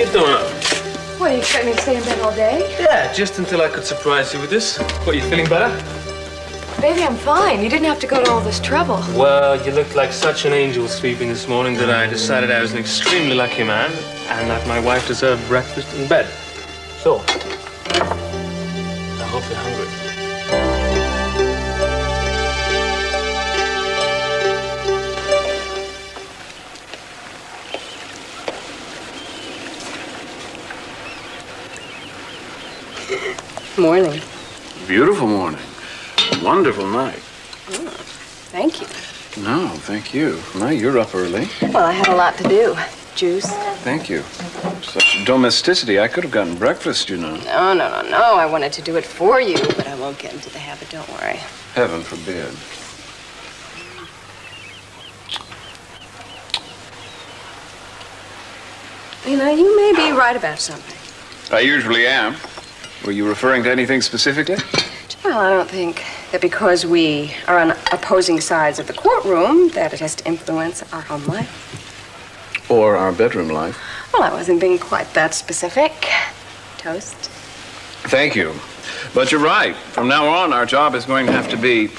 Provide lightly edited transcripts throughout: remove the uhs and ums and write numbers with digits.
you doing up? What, you expect me to stay in bed all day? Yeah, just until I could surprise you with this. What, you feeling better? Baby, I'm fine. You didn't have to go to all this trouble. Well, you looked like such an angel sleeping this morning that I decided I was an extremely lucky man and that my wife deserved breakfast in bed. So, I hope you're hungry. Morning. Beautiful morning. A wonderful night. Oh, thank you. No, thank you. Now you're up early. Well, I had a lot to do. Juice. Thank you. Such domesticity. I could have gotten breakfast, you know. No. I wanted to do it for you, but I won't get into the habit, don't worry. Heaven forbid. You know, you may be right about something. I usually am. Were you referring to anything specifically? Well, I don't think that because we are on opposing sides of the courtroom that it has to influence our home life. Or our bedroom life. Well, I wasn't being quite that specific. Toast. Thank you. But you're right. From now on, our job is going to have to be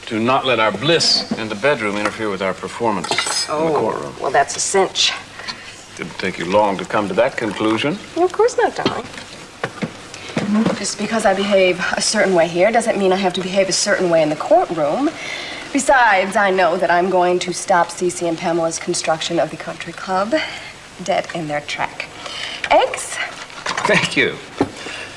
to not let our bliss in the bedroom interfere with our performance in the courtroom. Well, that's a cinch. Didn't take you long to come to that conclusion. Well, of course not, darling. Just because I behave a certain way here doesn't mean I have to behave a certain way in the courtroom. Besides, I know that I'm going to stop Cece and Pamela's construction of the country club dead in their track. Eggs? Thank you.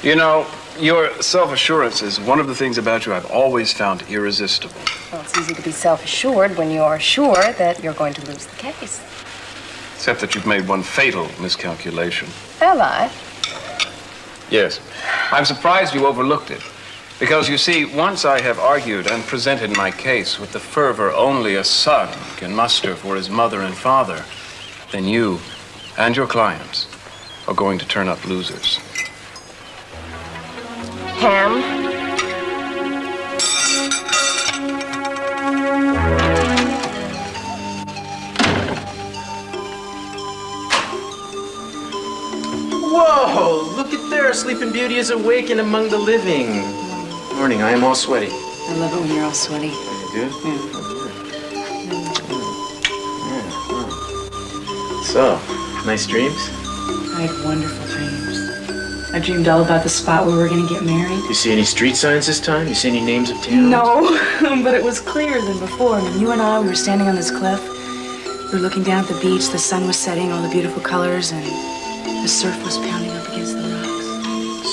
You know, your self-assurance is one of the things about you I've always found irresistible. Well, it's easy to be self-assured when you're sure that you're going to lose the case. Except that you've made one fatal miscalculation. Have I? Yes. I'm surprised you overlooked it. Because, you see, once I have argued and presented my case with the fervor only a son can muster for his mother and father, then you and your clients are going to turn up losers. Ham? Whoa! Look at there. Sleeping Beauty is awake and among the living. Morning. I am all sweaty. I love it when you're all sweaty. You do? Yeah. So, nice dreams? I had wonderful dreams. I dreamed all about the spot where we were going to get married. You see any street signs this time? You see any names of towns? No, but it was clearer than before. I mean, you and I, we were standing on this cliff. We were looking down at the beach. The sun was setting, all the beautiful colors, and the surf was pounding up against the rocks.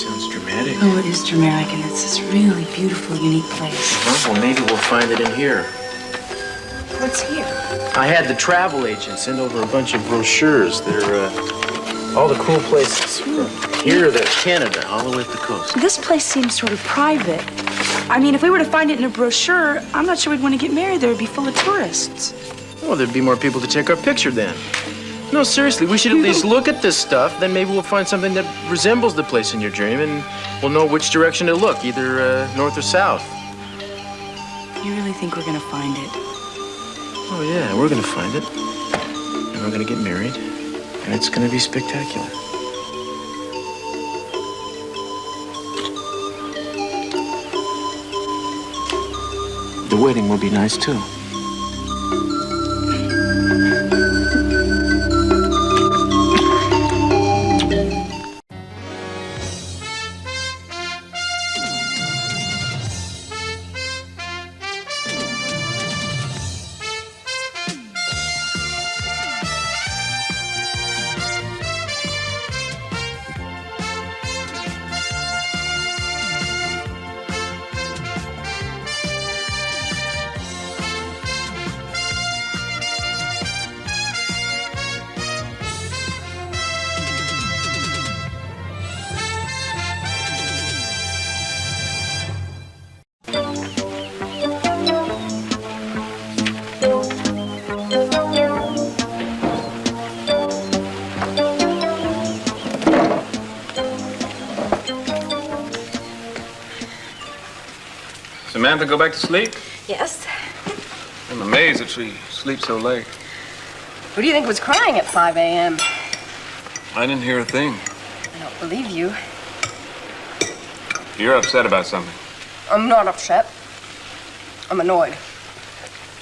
Sounds dramatic. Oh, it is dramatic, and it's this really beautiful, unique place. Well, maybe we'll find it in here. What's here? I had the travel agent send over a bunch of brochures. They're all the cool places from here to Canada, all the way up the coast. This place seems sort of private. I mean, if we were to find it in a brochure, I'm not sure we'd want to get married. There would be full of tourists. Well, there'd be more people to take our picture then. No, seriously, we should at least look at this stuff. Then maybe we'll find something that resembles the place in your dream, and we'll know which direction to look, either north or south. You really think we're going to find it? Oh, yeah, we're going to find it. And we're going to get married, and it's going to be spectacular. The wedding will be nice, too. Samantha, go back to sleep? Yes. I'm amazed that she sleeps so late. Who do you think was crying at 5 a.m.? I didn't hear a thing. I don't believe you. You're upset about something. I'm not upset. I'm annoyed.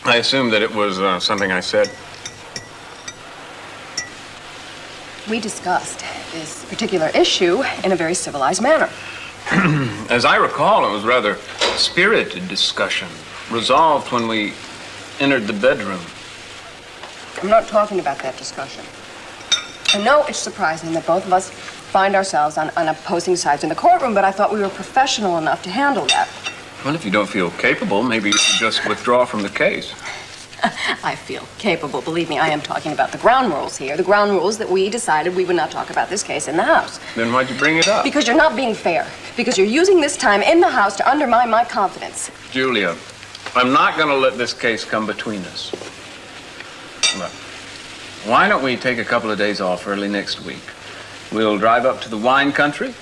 I assumed that it was something I said. We discussed this particular issue in a very civilized manner. As I recall, it was rather spirited discussion, resolved when we entered the bedroom. I'm not talking about that discussion. I know it's surprising that both of us find ourselves on opposing sides in the courtroom, but I thought we were professional enough to handle that. Well, if you don't feel capable, maybe you should just withdraw from the case. I feel capable. Believe me, I am talking about the ground rules here. The ground rules that we decided we would not talk about this case in the house. Then why'd you bring it up? Because you're not being fair. Because you're using this time in the house to undermine my confidence. Julia, I'm not going to let this case come between us. Look, why don't we take a couple of days off early next week? We'll drive up to the wine country,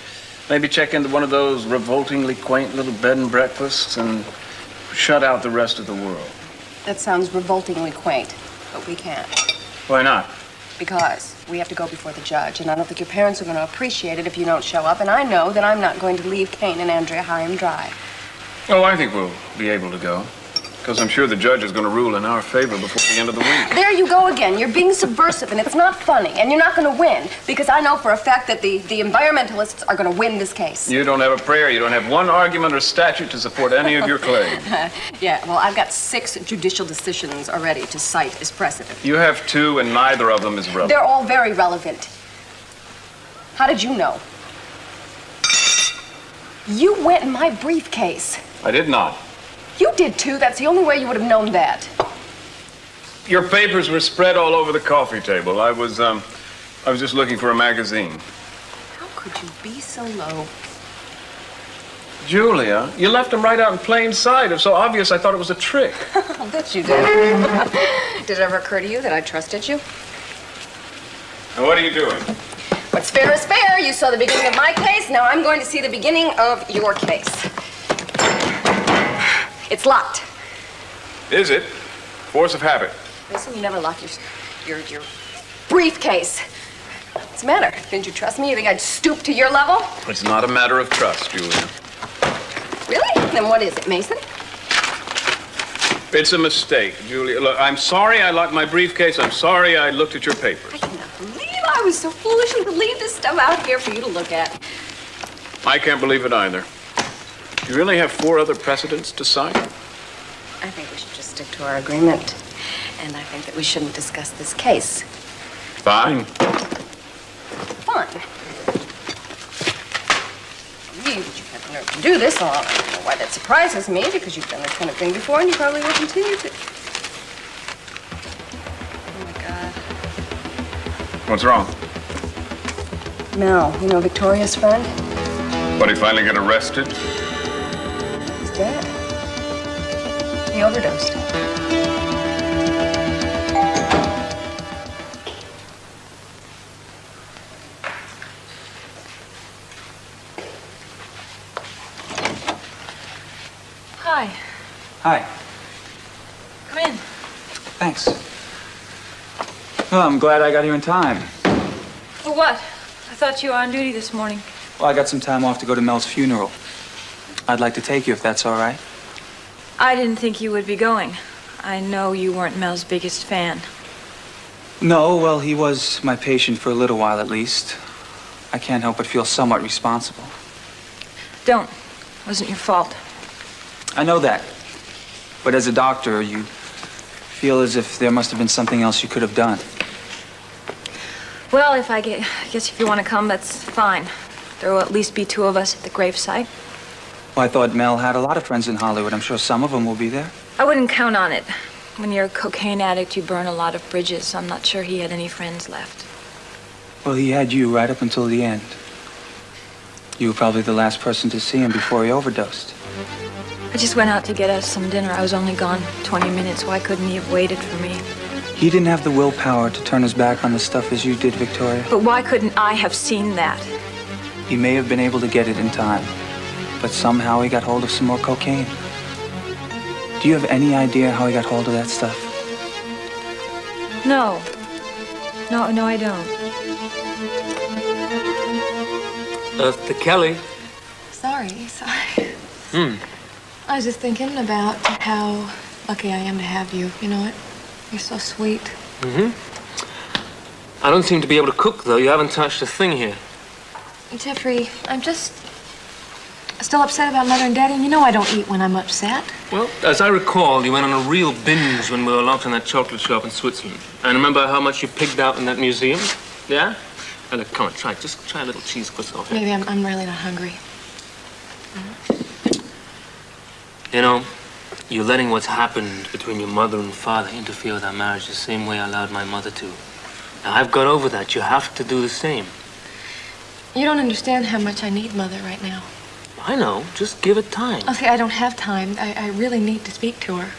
maybe check into one of those revoltingly quaint little bed and breakfasts and shut out the rest of the world. That sounds revoltingly quaint, but we can't. Why not? Because we have to go before the judge, and I don't think your parents are going to appreciate it if you don't show up, and I know that I'm not going to leave Kane and Andrea high and dry. Oh, I think we'll be able to go. Because I'm sure the judge is going to rule in our favor before the end of the week. There you go again. You're being subversive, and it's not funny, and you're not going to win, because I know for a fact that the environmentalists are going to win this case. You don't have a prayer. You don't have one argument or statute to support any of your claims. Yeah, well, I've got 6 judicial decisions already to cite as precedent. You have 2, and neither of them is relevant. They're all very relevant. How did you know? You went in my briefcase. I did not. You did too. That's the only way you would have known that. Your papers were spread all over the coffee table. I was just looking for a magazine. How could you be so low? Julia, you left them right out in plain sight. It was so obvious I thought it was a trick. I'll bet you did. Did it ever occur to you that I trusted you? And what are you doing? What's fair is fair. You saw the beginning of my case. Now I'm going to see the beginning of your case. It's locked. Is it? Force of habit. Listen, you never lock your briefcase. What's the matter? Didn't you trust me? You think I'd stoop to your level? It's not a matter of trust, Julia. Really? Then what is it, Mason? It's a mistake, Julia. Look, I'm sorry I locked my briefcase. I'm sorry I looked at your papers. I cannot believe I was so foolish to leave this stuff out here for you to look at. I can't believe it either. You really have 4 other precedents to cite? I think we should just stick to our agreement. And I think that we shouldn't discuss this case. Fine. Fine. You have the nerve to do this. I don't know why that surprises me, because you've done this kind of thing before, and you probably will continue to. Oh, my God. What's wrong? Mel, you know Victoria's friend? What, he finally got arrested? He's dead. He overdosed. Hi. Hi. Come in. Thanks. Well, I'm glad I got here in time. For what? I thought you were on duty this morning. Well, I got some time off to go to Mel's funeral. I'd like to take you if that's all right. I didn't think you would be going. I know you weren't Mel's biggest fan. No, well, he was my patient for a little while at least. I can't help but feel somewhat responsible. Don't. It wasn't your fault. I know that. But as a doctor, you feel as if there must have been something else you could have done. Well, I guess if you want to come, that's fine. There will at least be 2 of us at the gravesite. Well, I thought Mel had a lot of friends in Hollywood. I'm sure some of them will be there. I wouldn't count on it. When you're a cocaine addict, you burn a lot of bridges. I'm not sure he had any friends left. Well, he had you right up until the end. You were probably the last person to see him before he overdosed. I just went out to get us some dinner. I was only gone 20 minutes. Why couldn't he have waited for me? He didn't have the willpower to turn his back on the stuff as you did, Victoria. But why couldn't I have seen that? He may have been able to get it in time, but somehow he got hold of some more cocaine. Do you have any idea how he got hold of that stuff? No. No, I don't. To Kelly. Sorry. Hmm. I was just thinking about how lucky I am to have you. You know it? You're so sweet. Mm-hmm. I don't seem to be able to cook, though. You haven't touched a thing here. Jeffrey, I'm just still upset about Mother and Daddy, and you know I don't eat when I'm upset. Well, as I recall, you went on a real binge when we were locked in that chocolate shop in Switzerland. And remember how much you pigged out in that museum? Yeah? Now, look, come on, just try a little cheese croissant. Maybe I'm really not hungry. You know, you're letting what's happened between your mother and father interfere with our marriage the same way I allowed my mother to. Now, I've got over that. You have to do the same. You don't understand how much I need Mother right now. I know. Just give it time. Okay, I don't have time. I really need to speak to her.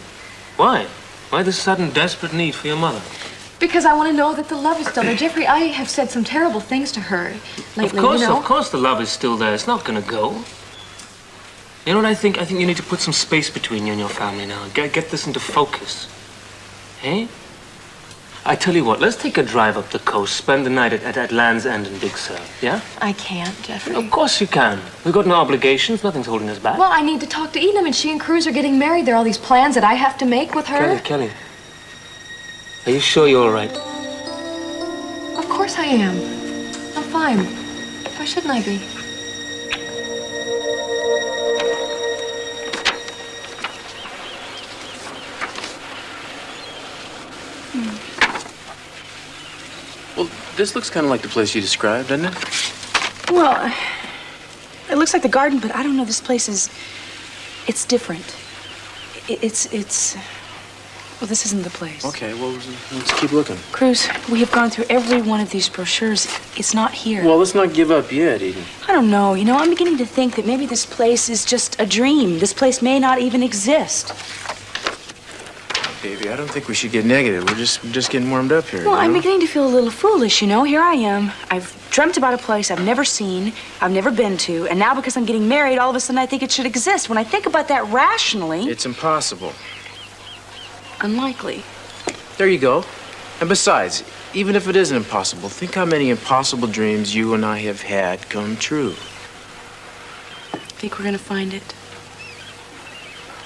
Why? Why this sudden desperate need for your mother? Because I want to know that the love is still there. Jeffrey, I have said some terrible things to her lately, you know. Of course the love is still there. It's not gonna go. You know what I think? I think you need to put some space between you and your family now. Get this into focus. Eh? I tell you what, let's take a drive up the coast, spend the night at Land's End in Big Sur, yeah? I can't, Jeffrey. Of course you can. We've got no obligations. Nothing's holding us back. Well, I need to talk to Edom, and she and Cruz are getting married. There are all these plans that I have to make with her. Kelly. Are you sure you're all right? Of course I am. I'm fine. Why shouldn't I be? Well, this looks kind of like the place you described, doesn't it? Well, it looks like the garden, but I don't know. This place is... It's different. Well, this isn't the place. Okay, well, let's keep looking. Cruz, we have gone through every one of these brochures. It's not here. Well, let's not give up yet, Eden. I don't know. You know, I'm beginning to think that maybe this place is just a dream. This place may not even exist. Baby, I don't think we should get negative. We're just getting warmed up here. Well, you I'm know? beginning to feel a little foolish, you know. Here I am. I've dreamt about a place I've never seen, I've never been to, and now because I'm getting married, all of a sudden I think it should exist. When I think about that rationally... It's impossible. Unlikely. There you go. And besides, even if it isn't impossible, think how many impossible dreams you and I have had come true. Think we're gonna find it?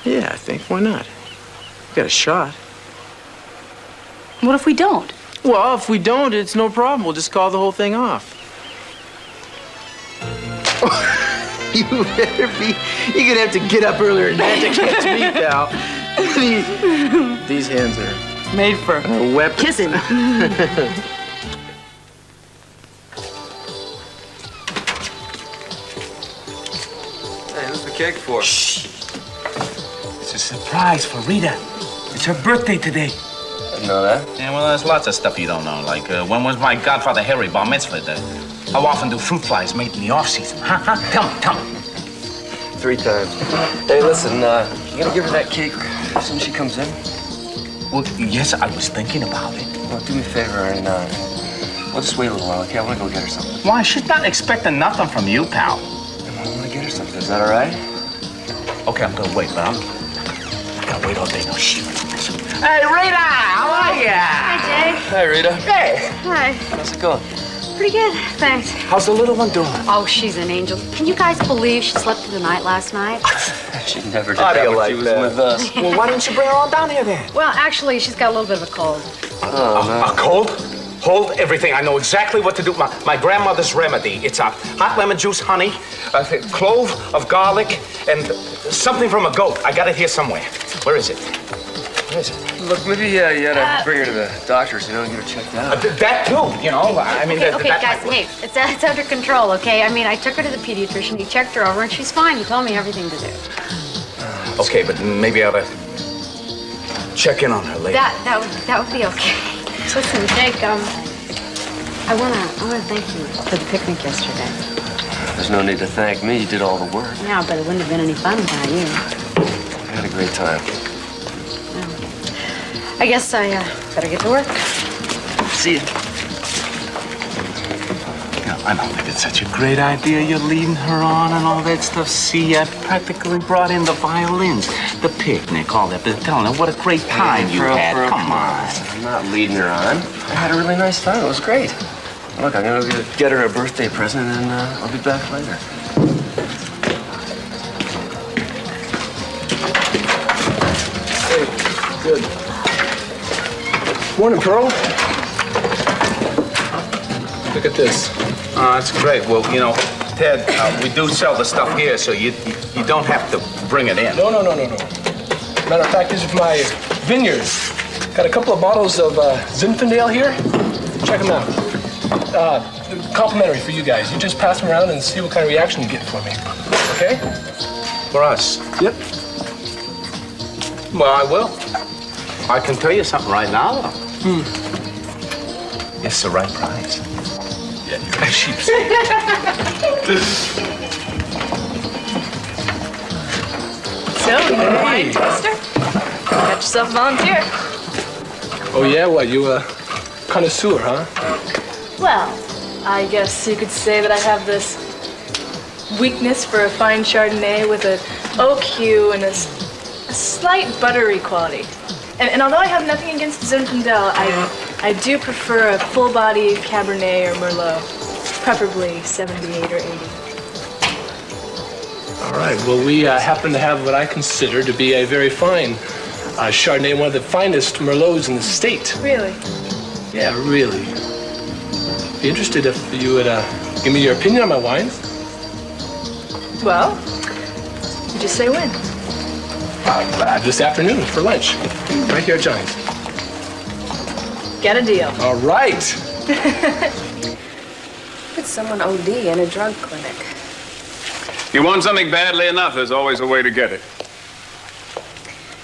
Yeah, I think. Why not? We got a shot. What if we don't? Well, if we don't, it's no problem. We'll just call the whole thing off. You better be. You're gonna have to get up earlier than that to catch me, pal. These hands are made for weapons. kissing. Hey, who's the cake for? Shh. It's a surprise for Rita. It's her birthday today. Didn't know that. Yeah, well, there's lots of stuff you don't know. Like, when was my godfather Harry bar mitzvah? How often do fruit flies mate in the off-season? Huh? Tell me. 3 times. Hey, listen, you gonna give her that cake as soon as she comes in? Well, yes, I was thinking about it. Well, do me a favor and, we'll just wait a little while, okay? I wanna go get her something. Why? She's not expecting nothing from you, pal. I wanna get her something. Is that all right? Okay, I'm gonna wait, but I gotta wait all day. No shit. Hey, Rita! How are ya? Hi, Jay. Hi, Rita. Hey! Hi. How's it going? Pretty good, thanks. How's the little one doing? Oh, she's an angel. Can you guys believe she slept through the night last night? She never did How do that you when like she was that? with us. Well, why didn't you bring her on down here then? Well, actually, she's got a little bit of a cold. Oh, no. A cold? Hold everything. I know exactly what to do. My grandmother's remedy. It's a hot lemon juice, honey, a clove of garlic, and something from a goat. I got it here somewhere. Where is it? Where is it? Look, maybe you had to bring her to the doctors, you know, and get her checked out. That too, you know. I mean, Okay, that guys, hey, it's under control, okay? I mean, I took her to the pediatrician. He checked her over, and she's fine. He told me everything to do. Okay, but maybe I ought to check in on her later. That would be okay. Listen, Jake, I wanna thank you for the picnic yesterday. There's no need to thank me. You did all the work. Yeah, but it wouldn't have been any fun without you. I had a great time. I guess I better get to work. See you. Yeah, I don't think it's such a great idea you're leading her on and all that stuff. See, I practically brought in the violins, the picnic, all that. But telling her what a great time you had. Come on. I'm not leading her on. I had a really nice time. It was great. Look, I'm going to get her a birthday present, and I'll be back later. Hey, good. Morning, Pearl. Look at this. Oh, that's great. Well, you know, Ted, we do sell the stuff here, so you don't have to bring it in. No. Matter of fact, these are from my vineyard. Got a couple of bottles of Zinfandel here. Check them out. Complimentary for you guys. You just pass them around and see what kind of reaction you get for me. Okay? For us? Yep. Well, I will. I can tell you something right now. It's the right price. Yeah, you're a sheep. So, you're a wine taster? Got yourself a volunteer. Oh, yeah? What, you a connoisseur, huh? Well, I guess you could say that I have this weakness for a fine Chardonnay with an oak hue and a slight buttery quality. And although I have nothing against Zinfandel, I do prefer a full-body Cabernet or Merlot, preferably 78 or 80. All right. Well, we happen to have what I consider to be a very fine Chardonnay, one of the finest Merlots in the state. Really? Yeah, really. Be interested if you would give me your opinion on my wines. Well, you just say when. This afternoon for lunch, right here at Johnny's. Get a deal. All right. Could someone OD in a drug clinic? You want something badly enough, there's always a way to get it.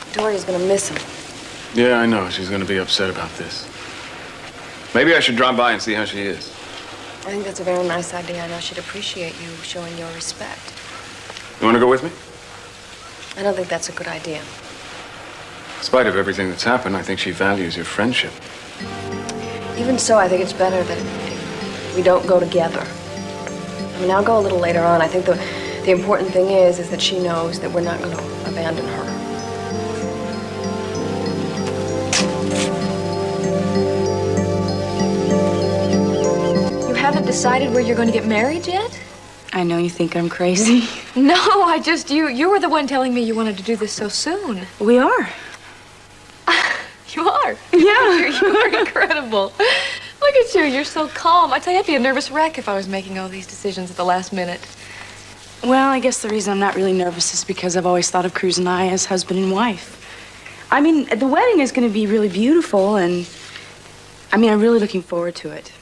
Victoria's gonna miss him. Yeah, I know. She's going to be upset about this. Maybe I should drop by and see how she is. I think that's a very nice idea. I know she'd appreciate you showing your respect. You want to go with me? I don't think that's a good idea. In spite of everything that's happened, I think she values your friendship. Even so, I think it's better that we don't go together. I mean, I'll go a little later on. I think the important thing is that she knows that we're not going to abandon her. You haven't decided where you're going to get married yet? I know you think I'm crazy. No, you were the one telling me you wanted to do this so soon. We are. You are. Yeah. You are incredible. Look at you. You're so calm. I tell you, I'd be a nervous wreck if I was making all these decisions at the last minute. Well, I guess the reason I'm not really nervous is because I've always thought of Cruz and I as husband and wife. I mean, the wedding is going to be really beautiful, and I'm really looking forward to it.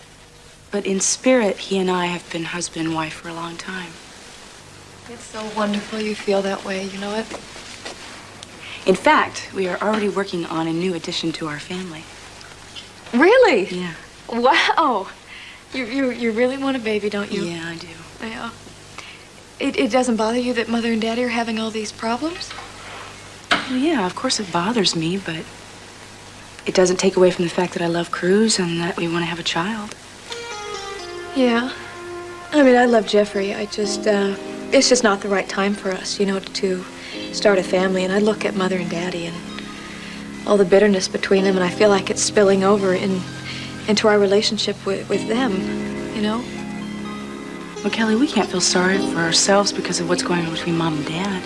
But in spirit, he and I have been husband and wife for a long time. It's so wonderful you feel that way, you know it? In fact, we are already working on a new addition to our family. Really? Yeah. Wow. You really want a baby, don't you? Yeah, I do. Yeah. It doesn't bother you that Mother and Daddy are having all these problems? Well, yeah, of course it bothers me, but it doesn't take away from the fact that I love Cruz and that we want to have a child. Yeah. I mean, I love Jeffrey. It's just not the right time for us, you know, to start a family. And I look at Mother and Daddy and all the bitterness between them, and I feel like it's spilling over into our relationship with them, you know? Well, Kelly, we can't feel sorry for ourselves because of what's going on between Mom and Dad.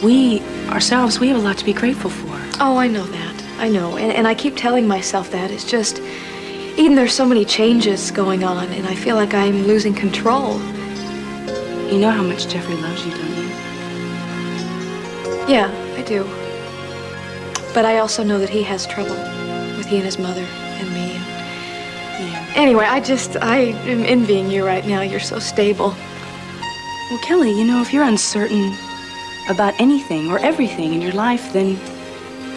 We have a lot to be grateful for. Oh, I know that. I know. And I keep telling myself that. It's just, Eden, there's so many changes going on, and I feel like I'm losing control. You know how much Jeffrey loves you, don't you? Yeah, I do. But I also know that he has trouble with he and his mother and me. Yeah. Anyway, I am envying you right now. You're so stable. Well, Kelly, you know, if you're uncertain about anything or everything in your life, then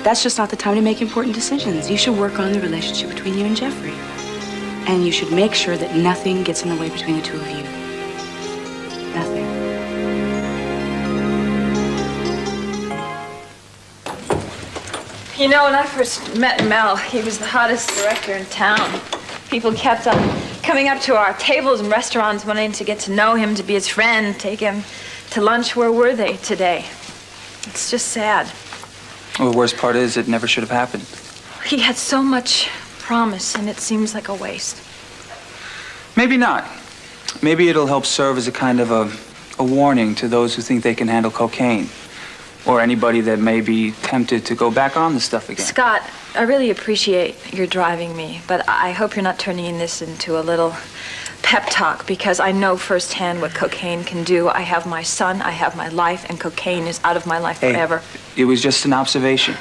that's just not the time to make important decisions. You should work on the relationship between you and Jeffrey. And you should make sure that nothing gets in the way between the two of you. Nothing. You know, when I first met Mel, he was the hottest director in town. People kept on coming up to our tables and restaurants wanting to get to know him, to be his friend, take him to lunch. Where were they today? It's just sad. Well, the worst part is it never should have happened. He had so much promise, and it seems like a waste. Maybe not. Maybe it'll help serve as a kind of a warning to those who think they can handle cocaine. Or anybody that may be tempted to go back on the stuff again. Scott, I really appreciate your driving me, but I hope you're not turning this into a little pep talk, because I know firsthand what cocaine can do. I have my son, I have my life, and cocaine is out of my life forever. It was just an observation.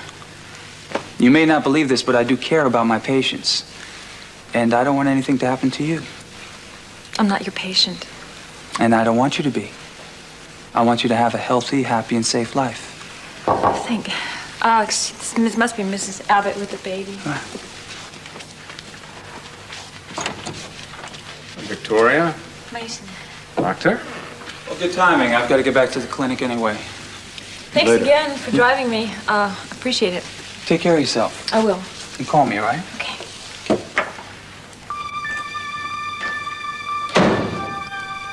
You may not believe this, but I do care about my patients. And I don't want anything to happen to you. I'm not your patient. And I don't want you to be. I want you to have a healthy, happy, and safe life. I think. This must be Mrs. Abbott with the baby. Victoria? Mason. Doctor? Well, good timing. I've got to get back to the clinic anyway. Thanks Later. again for driving me. Appreciate it. Take care of yourself. I will. And call me, all right? Okay.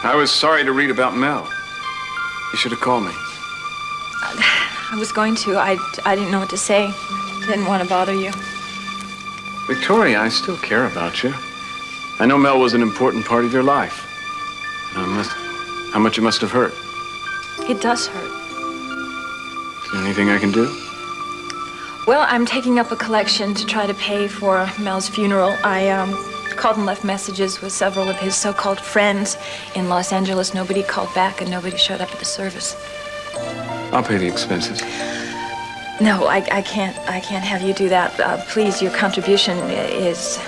I was sorry to read about Mel. You should have called me. I was going to. I didn't know what to say. Didn't want to bother you. Victoria, I still care about you. I know Mel was an important part of your life. How much it must have hurt. It does hurt. Is there anything I can do? Well, I'm taking up a collection to try to pay for Mel's funeral. I called and left messages with several of his so-called friends in Los Angeles. Nobody called back and nobody showed up at the service. I'll pay the expenses. No, I can't have you do that. Please, your contribution is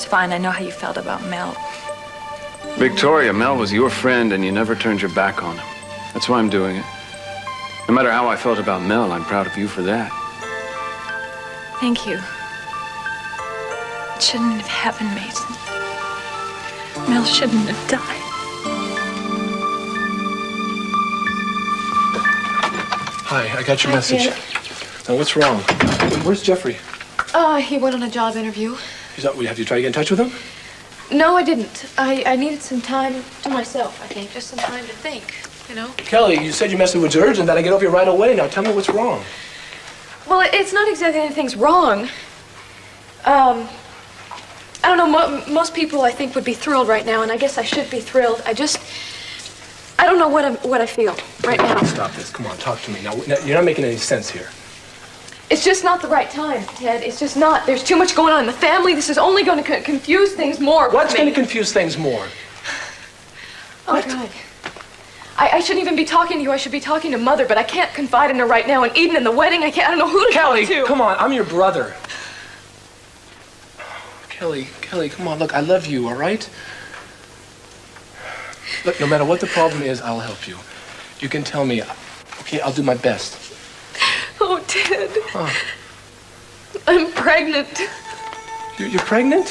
fine. I know how you felt about Mel. Victoria, Mel was your friend and you never turned your back on him. That's why I'm doing it. No matter how I felt about Mel, I'm proud of you for that. Thank you. It shouldn't have happened, Mason. Mel shouldn't have died. Hi, I got your message. Now, what's wrong? Where's Jeffrey? He went on a job interview. Have you tried to get in touch with him? No, I didn't. I needed some time to myself, I think. Just some time to think, you know? Kelly, you said your message was urgent, that I get over here right away. Now, tell me what's wrong. Well, it's not exactly anything's wrong. I don't know, most people, I think, would be thrilled right now, and I guess I should be thrilled. I don't know what I feel right now. Stop this. Come on, talk to me. Now, you're not making any sense here. It's just not the right time, Ted. It's just not. There's too much going on in the family. This is only going to confuse things more. What's going to confuse things more? Oh, what? God. I shouldn't even be talking to you. I should be talking to Mother, but I can't confide in her right now. And Eden and the wedding, I don't know who to talk to. Kelly, come on. I'm your brother. Kelly, come on. Look, I love you, all right? Look, no matter what the problem is, I'll help you. You can tell me. Okay, I'll do my best. Oh, Ted. Huh. I'm pregnant. You're pregnant?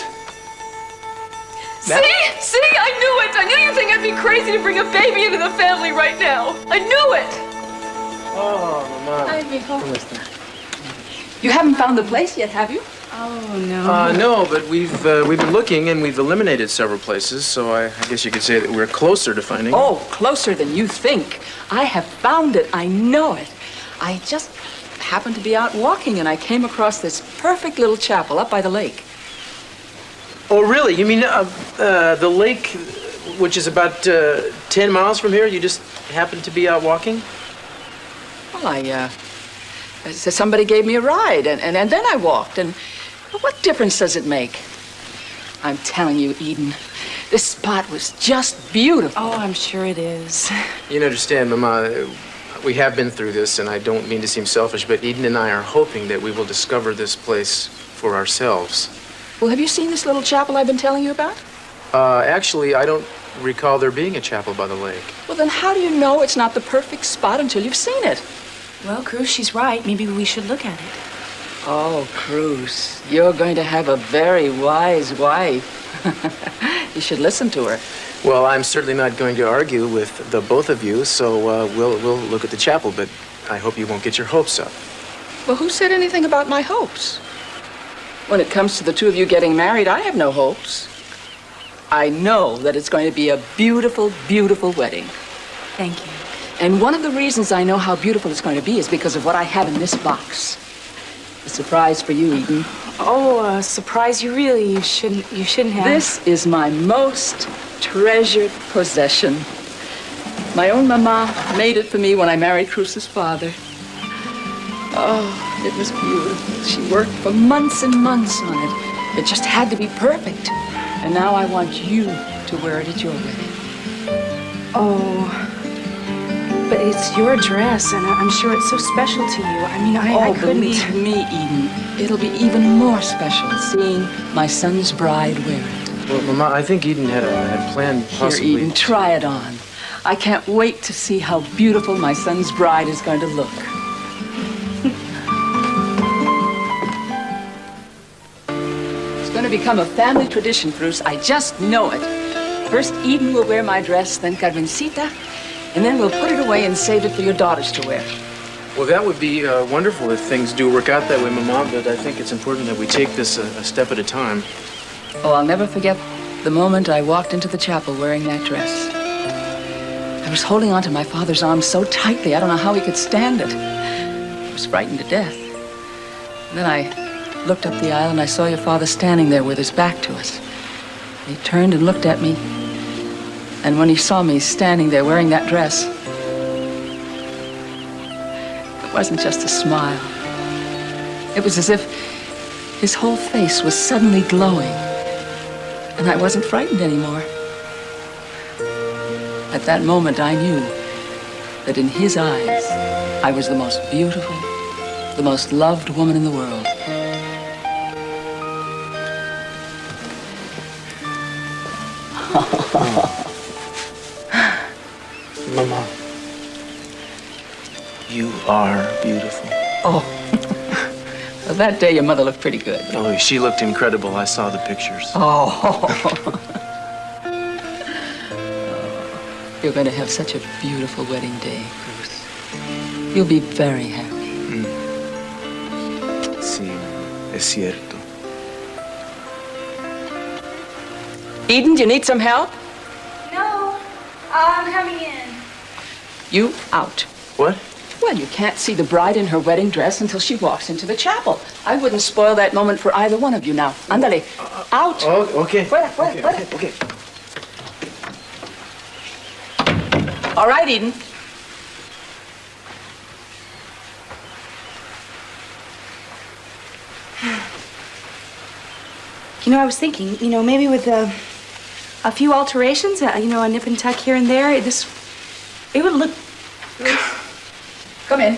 See? I knew it. I knew you'd think I'd be crazy to bring a baby into the family right now. I knew it. Oh, Mama. I'd be home. You haven't found the place yet, have you? Oh, no. No, but we've been looking and we've eliminated several places, so I guess you could say that we're closer to finding it. Oh, closer than you think. I have found it. I know it. I just happened to be out walking and I came across this perfect little chapel up by the lake. Oh, really? You mean the lake, which is about 10 miles from here? You just happened to be out walking? Well, somebody gave me a ride and then I walked. And what difference does it make? I'm telling you, Eden, this spot was just beautiful. Oh, I'm sure it is. You understand, Mama, we have been through this, and I don't mean to seem selfish, but Eden and I are hoping that we will discover this place for ourselves. Well, have you seen this little chapel I've been telling you about? Actually, I don't recall there being a chapel by the lake. Well, then how do you know it's not the perfect spot until you've seen it? Well, Cruz, she's right. Maybe we should look at it. Oh, Cruz, you're going to have a very wise wife. You should listen to her. Well, I'm certainly not going to argue with the both of you, so we'll look at the chapel, but I hope you won't get your hopes up. Well, who said anything about my hopes? When it comes to the two of you getting married, I have no hopes. I know that it's going to be a beautiful, beautiful wedding. Thank you. And one of the reasons I know how beautiful it's going to be is because of what I have in this box. A surprise for you, Eden. Oh, a surprise you shouldn't have. This is my most treasured possession. My own mama made it for me when I married Cruz's father. Oh, it was beautiful. She worked for months and months on it. It just had to be perfect. And now I want you to wear it at your wedding. Oh, but it's your dress, and I'm sure it's so special to you. I mean, I couldn't. Believe me, Eden, it'll be even more special seeing my son's bride wear it. Well, Mama, I think Eden had planned possibly... Here, Eden, try it on. I can't wait to see how beautiful my son's bride is going to look. It's going to become a family tradition, Bruce. I just know it. First, Eden will wear my dress, then Carmencita, and then we'll put it away and save it for your daughters to wear. Well, that would be wonderful if things do work out that way, Mama, but I think it's important that we take this a step at a time. Oh, I'll never forget the moment I walked into the chapel wearing that dress. I was holding onto my father's arm so tightly, I don't know how he could stand it. I was frightened to death. And then I looked up the aisle and I saw your father standing there with his back to us. He turned and looked at me. And when he saw me standing there wearing that dress, it wasn't just a smile. It was as if his whole face was suddenly glowing. And I wasn't frightened anymore. At that moment, I knew that in his eyes, I was the most beautiful, the most loved woman in the world. Mama, you are beautiful. Oh. Well, that day, your mother looked pretty good. Oh, she looked incredible. I saw the pictures. Oh. You're going to have such a beautiful wedding day, Bruce. You'll be very happy. Sí, es cierto. Eden, do you need some help? No, I'm coming in. You out. What? Well, you can't see the bride in her wedding dress until she walks into the chapel. I wouldn't spoil that moment for either one of you now. Ándale. Out. Oh, okay. Fuera. Okay. All right, Eden. You know, I was thinking, maybe with a few alterations, a nip and tuck here and there, it would look... Come in.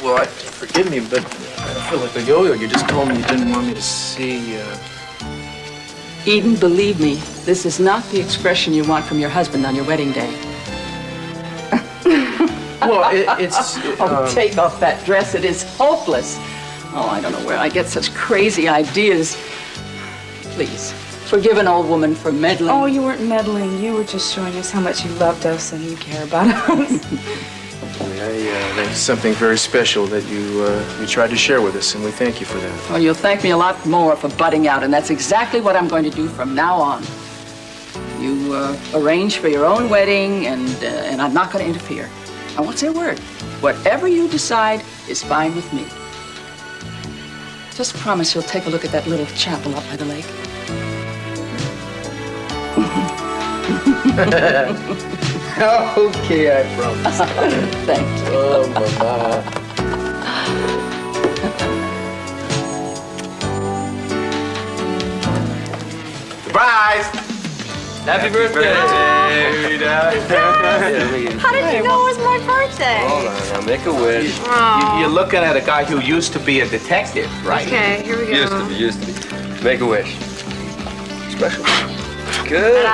Well, forgive me, but I feel like a yo-yo. You just told me you didn't want me to see, Eden, believe me, this is not the expression you want from your husband on your wedding day. Well, it's... take off that dress. It is hopeless. Oh, I don't know where I get such crazy ideas. Please, forgive an old woman for meddling. Oh, you weren't meddling. You were just showing us how much you loved us and you care about us. That's something very special that you tried to share with us, and we thank you for that. Oh, you'll thank me a lot more for butting out, and that's exactly what I'm going to do from now on. You arrange for your own wedding, and I'm not going to interfere. I won't say a word. Whatever you decide is fine with me. Just promise you'll take a look at that little chapel up by the lake. Okay, I promise. Thank you. Oh, Mama. Surprise! Happy birthday! How did you know it was my birthday? Hold on, now make a wish. You're looking at a guy who used to be a detective, right? Okay, here we go. Used to be. Make a wish. Special. Good.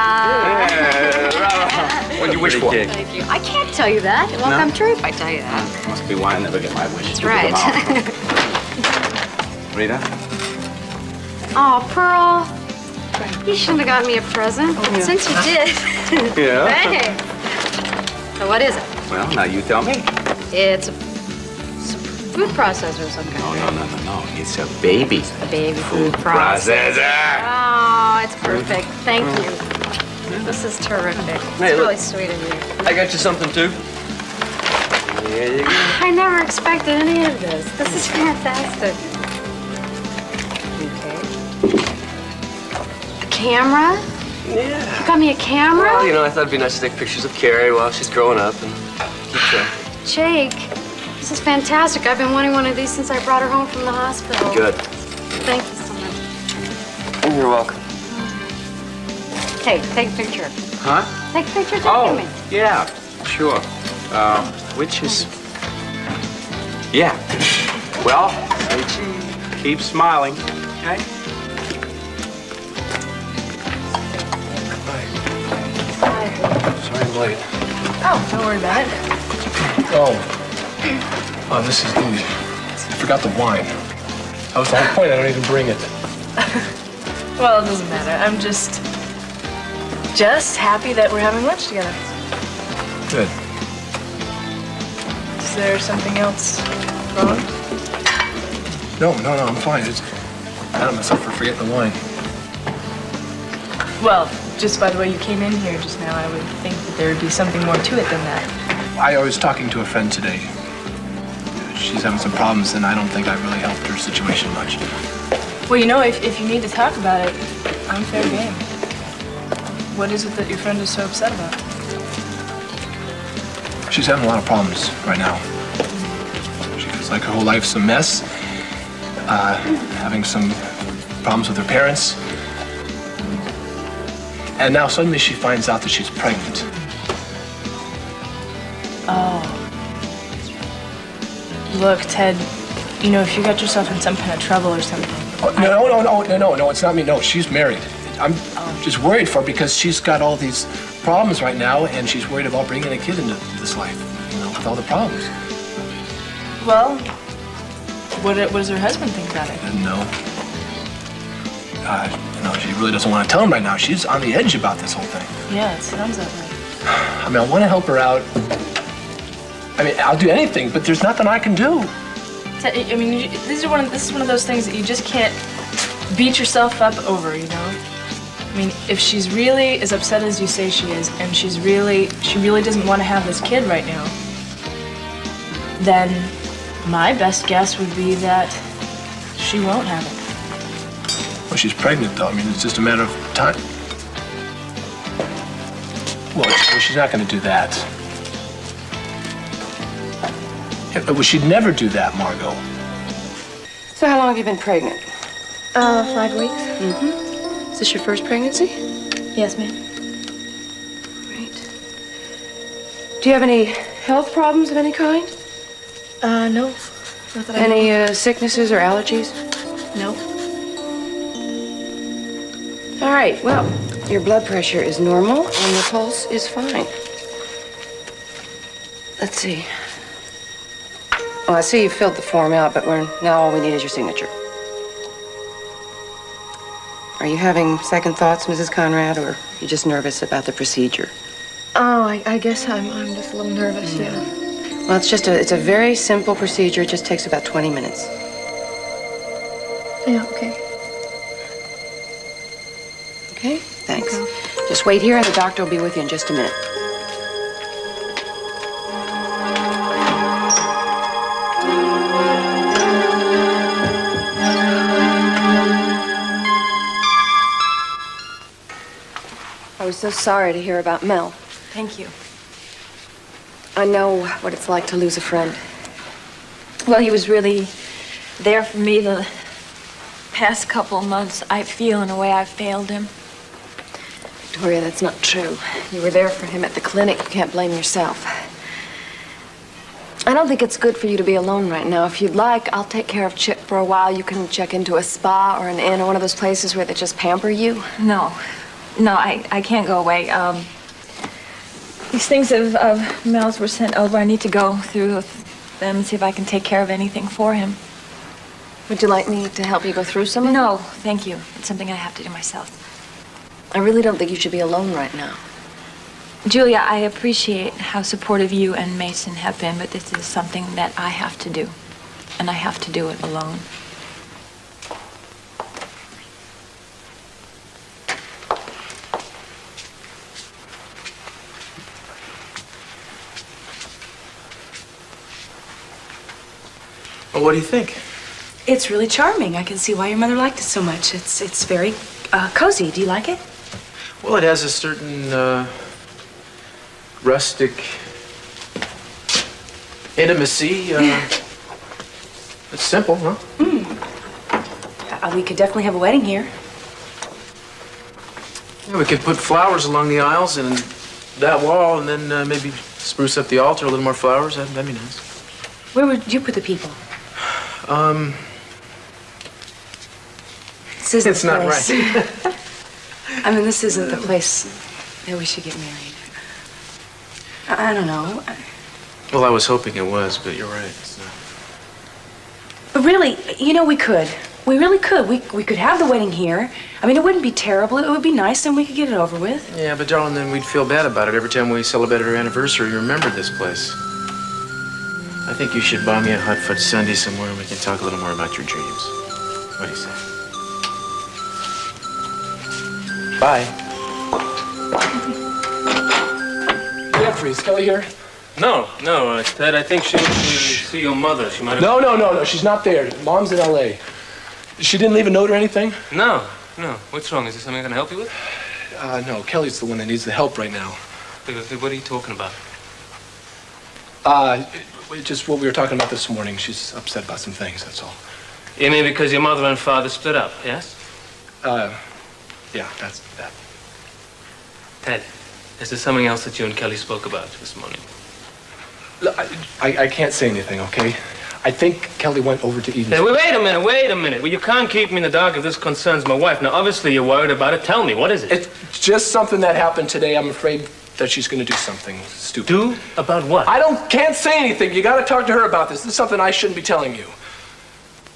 What'd you wish for? Thank you. I can't tell you that. It won't come true if I tell you that. Must be why I never get my wish. That's right. Rita? Oh, Pearl. You shouldn't have gotten me a present. Oh, yeah. Since you did. Yeah? Hey. So what is it? Well, now you tell me. It's a food processor of some kind. No. It's a baby. A baby food processor. Oh, it's perfect. Thank you. This is terrific. It's Hey, really look. sweet of you. I got you something, too. There you go. I never expected any of this. This is fantastic. Okay. A camera? Yeah. You got me a camera? Well, you know, I thought it'd be nice to take pictures of Carrie while she's growing up and keep track. Jake, this is fantastic. I've been wanting one of these since I brought her home from the hospital. Good. Thank you so much. You're welcome. Hey, take a picture. Huh? Take a picture, take Oh, me. yeah, sure. Which is... Yeah. Well, keep smiling, okay? Sorry I'm late. Oh, don't worry about it. Oh, this is English. I forgot the wine. That was the whole point. I don't even bring it. Well, it doesn't matter. I'm just happy that we're having lunch together. Good. Is there something else wrong? No, I'm fine. It's mad at myself for forgetting the wine. Well, just by the way you came in here just now, I would think that there would be something more to it than that. I was talking to a friend today. She's having some problems, and I don't think I really helped her situation much. Well, you know, if you need to talk about it, I'm fair game. What is it that your friend is so upset about? She's having a lot of problems right now. She feels like her whole life's a mess. Having some problems with her parents. And now suddenly she finds out that she's pregnant. Oh. Look, Ted, you know, if you got yourself in some kind of trouble or something. Oh, no, it's not me. No, she's married. I'm just worried for her because she's got all these problems right now, and she's worried about bringing a kid into this life, you know, with all the problems. Well, what does her husband think about it? No. No, she really doesn't want to tell him right now. She's on the edge about this whole thing. Yeah, it sounds that way. I mean, I want to help her out. I mean, I'll do anything, but there's nothing I can do. I mean, this is one of those things that you just can't beat yourself up over, you know? I mean, if she's really as upset as you say she is, and she really doesn't want to have this kid right now, then my best guess would be that she won't have it. Well, she's pregnant, though. I mean, it's just a matter of time. Well, she's not going to do that. Well, she'd never do that, Margot. So how long have you been pregnant? 5 weeks. Mm-hmm. Is this your first pregnancy? Yes, ma'am. Right. Do you have any health problems of any kind? No. Not that I know. Any sicknesses or allergies? No. All right, well, your blood pressure is normal and your pulse is fine. Let's see. Oh, I see you filled the form out, but now all we need is your signature. Are you having second thoughts, Mrs. Conrad, or are you just nervous about the procedure? Oh, I guess I'm just a little nervous, yeah. Well, it's a very simple procedure. It just takes about 20 minutes. Yeah, okay. Okay, thanks. Just wait here and the doctor will be with you in just a minute. I was so sorry to hear about Mel. Thank you. I know what it's like to lose a friend. Well, he was really there for me the past couple of months. I feel in a way I failed him. Victoria, that's not true. You were there for him at the clinic. You can't blame yourself. I don't think it's good for you to be alone right now. If you'd like, I'll take care of Chip for a while. You can check into a spa or an inn or one of those places where they just pamper you. No, I can't go away. These things of Mel's were sent over. I need to go through them and see if I can take care of anything for him. Would you like me to help you go through some of them? No, thank you. It's something I have to do myself. I really don't think you should be alone right now. Julia, I appreciate how supportive you and Mason have been, but this is something that I have to do. and I have to do it alone. Well, what do you think? It's really charming. I can see why your mother liked it so much. It's very cozy. Do you like it? Well, it has a certain rustic intimacy. It's simple, huh? We could definitely have a wedding here. Yeah, we could put flowers along the aisles and that wall, and then maybe spruce up the altar, a little more flowers. That'd be nice. Where would you put the people? This isn't it's not the place. right. I mean, this isn't the place that we should get married. I don't know. Well, I was hoping it was, but you're right. It's not. But really, you know, we could. We really could. We could have the wedding here. I mean, it wouldn't be terrible. It would be nice, and we could get it over with. Yeah, but darling, then we'd feel bad about it every time we celebrated our anniversary. Remember this place. I think you should buy me a hot fudge sundae somewhere, and we can talk a little more about your dreams. What do you say? Bye. Jeffrey, is Kelly here? No, Ted, I think she went to see your mother. She might have... No, she's not there. Mom's in L.A. She didn't leave a note or anything? No. What's wrong? Is there something I can help you with? No, Kelly's the one that needs the help right now. What are you talking about? Just what we were talking about this morning. She's upset about some things, that's all. You mean because your mother and father split up, yes? Yeah, that's that. Ted, is there something else that you and Kelly spoke about this morning? Look, I can't say anything, okay? I think Kelly went over to Eden's. Hey, wait a minute. Well, you can't keep me in the dark if this concerns my wife. Now, obviously, you're worried about it. Tell me, what is it? It's just something that happened today. I'm afraid that she's going to do something stupid. Do? About what? Can't say anything. You got to talk to her about this. This is something I shouldn't be telling you.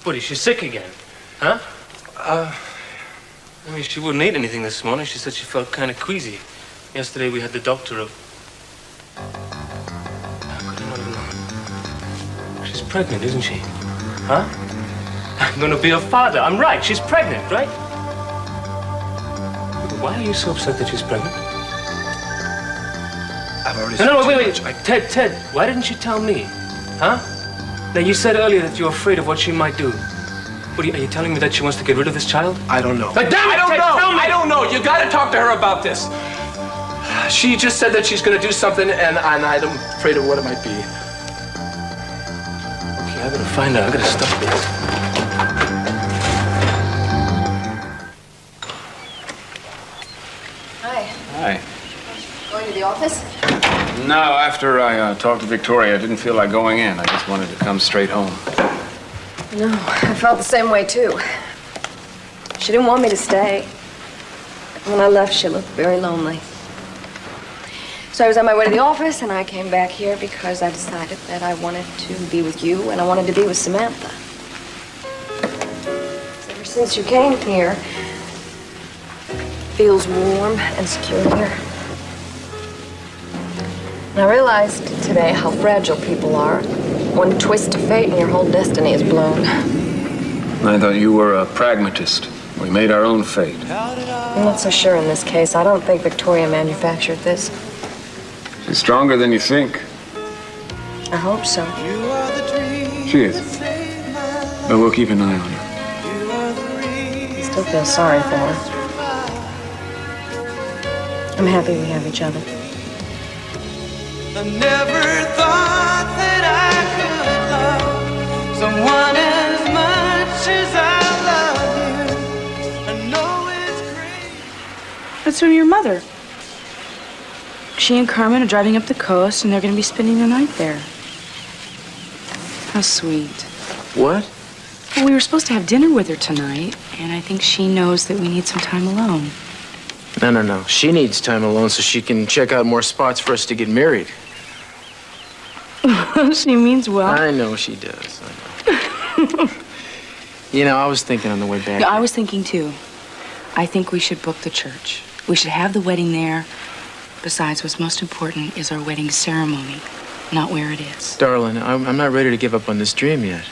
What, is she sick again? Huh? I mean, she wouldn't eat anything this morning. She said she felt kind of queasy. Yesterday, we had the doctor of... How could I not have known? She's pregnant, isn't she? Huh? I'm going to be a father. I'm right. She's pregnant, right? Why are you so upset that she's pregnant? I've already... No, wait. Ted, why didn't you tell me? Huh? Now, you said earlier that you're afraid of what she might do. What, are you telling me that she wants to get rid of this child? I don't know. Damn it, Ted, tell me! I don't know. You got to talk to her about this. She just said that she's going to do something, and I'm afraid of what it might be. Okay, I gotta find out. I gotta stop this. Hi. Going to the office? No, after I talked to Victoria, I didn't feel like going in. I just wanted to come straight home. No, I felt the same way, too. She didn't want me to stay. When I left, she looked very lonely. So I was on my way to the office, and I came back here because I decided that I wanted to be with you, and I wanted to be with Samantha. Ever since you came here, it feels warm and secure here. And I realized today how fragile people are. One twist of fate and your whole destiny is blown. I thought you were a pragmatist. We made our own fate. I'm not so sure in this case. I don't think Victoria manufactured this. She's stronger than you think. I hope so. She is. But we'll keep an eye on her. I still feel sorry for her. I'm happy we have each other. I never thought that I could love someone as much as I love you. I know it's crazy. That's from your mother. She and Carmen are driving up the coast, and they're going to be spending the night there. How sweet. What? Well, we were supposed to have dinner with her tonight, and I think she knows that we need some time alone. No. She needs time alone so she can check out more spots for us to get married. She means well. I know she does. I know. You know, I was thinking on the way back. No, I was thinking, too. I think we should book the church. We should have the wedding there. Besides, what's most important is our wedding ceremony, not where it is. Darling, I'm not ready to give up on this dream yet.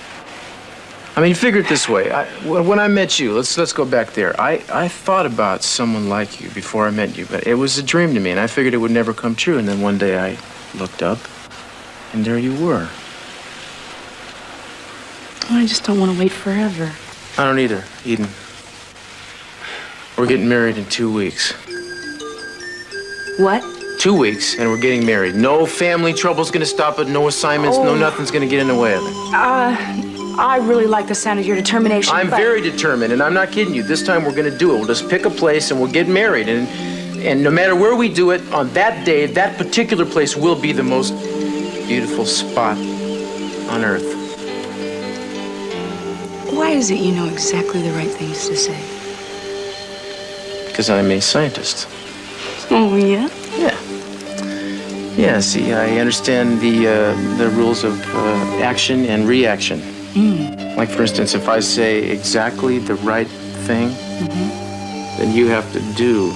I mean, figure it this way. When I met you, let's go back there. I thought about someone like you before I met you, but it was a dream to me, and I figured it would never come true. And then one day I looked up, and there you were. I just don't want to wait forever. I don't either, Eden. We're getting married in 2 weeks. What? 2 weeks, and we're getting married. No family trouble's gonna stop it, no assignments, no nothing's gonna get in the way of it. I really like the sound of your determination. I'm very determined, and I'm not kidding you. This time we're gonna do it. We'll just pick a place and we'll get married. And no matter where we do it, on that day, that particular place will be the most beautiful spot on earth. Why is it you know exactly the right things to say? Because I'm a scientist. Oh, yeah? Yeah. Yeah, see, I understand the rules of action and reaction. Like, for instance, if I say exactly the right thing, then you have to do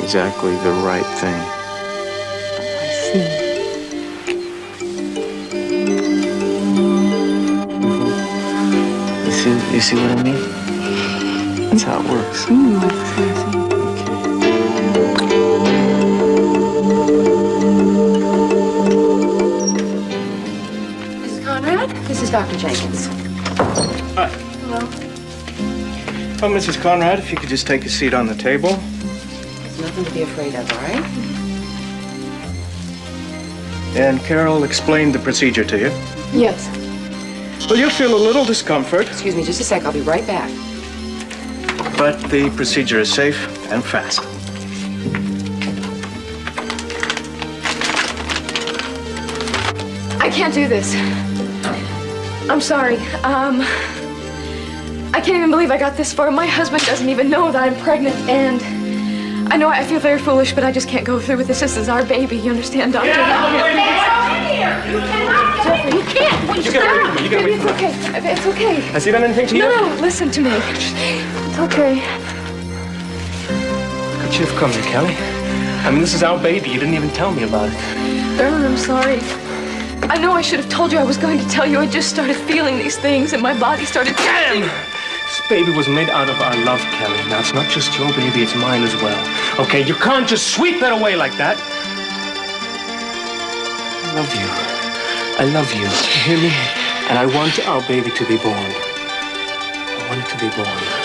exactly the right thing. I see. You see what I mean? That's how it works. Mrs. Conrad, this is Dr. Jenkins. Hi. Hello. Oh, Mrs. Conrad, if you could just take a seat on the table. There's nothing to be afraid of, all right? And Carol explained the procedure to you. Yes. Well, you'll feel a little discomfort. Excuse me just a sec. I'll be right back. But the procedure is safe and fast. I can't do this. I'm sorry. I can't even believe I got this far. My husband doesn't even know that I'm pregnant, and I know I feel very foolish, but I just can't go through with this. This is our baby. You understand, Doctor? Jeffrey, you can't. Wait, You gotta wait for me. You gotta wait It's for me. okay. It's okay. Has he done anything to you? No, listen to me. It's okay. Could you have come here, Kelly? I mean, this is our baby. You didn't even tell me about it. Darling, I'm sorry. I know I should have told you I was going to tell you. I just started feeling these things, and my body started... Damn! This baby was made out of our love, Kelly. Now, it's not just your baby, it's mine as well. Okay, you can't just sweep it away like that. I love you. I love you. You hear me? And I want our baby to be born. I want it to be born.